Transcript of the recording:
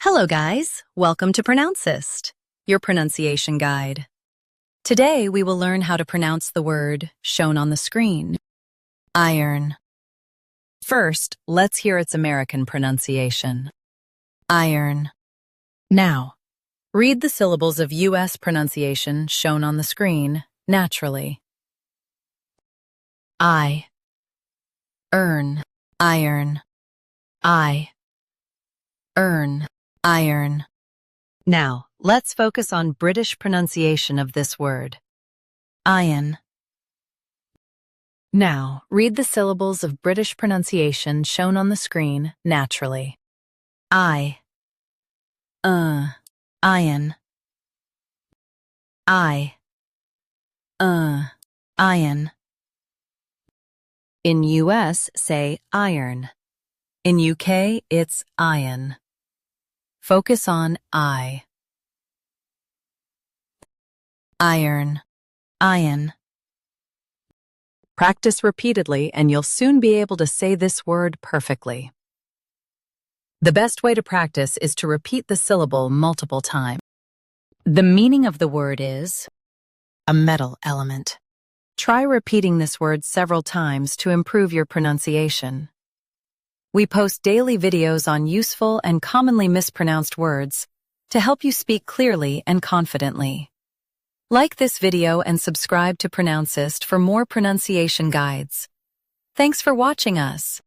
Hello guys, welcome to Pronouncist, your pronunciation guide. Today we will learn how to pronounce the word shown on the screen, iron. First, let's hear its American pronunciation, iron. Now, read the syllables of U.S. pronunciation shown on the screen naturally. I, earn, iron, I, earn, iron. Now, let's focus on British pronunciation of this word, iron. Now, read the syllables of British pronunciation shown on the screen naturally. I, iron. I, iron. In US, say iron. In UK, it's iron. Focus on I. Iron, iron. Practice repeatedly and you'll soon be able to say this word perfectly. The best way to practice is to repeat the syllable multiple times. The meaning of the word is a metal element. Try repeating this word several times to improve your pronunciation. We post daily videos on useful and commonly mispronounced words to help you speak clearly and confidently. Like this video and subscribe to Pronouncist for more pronunciation guides. Thanks for watching us.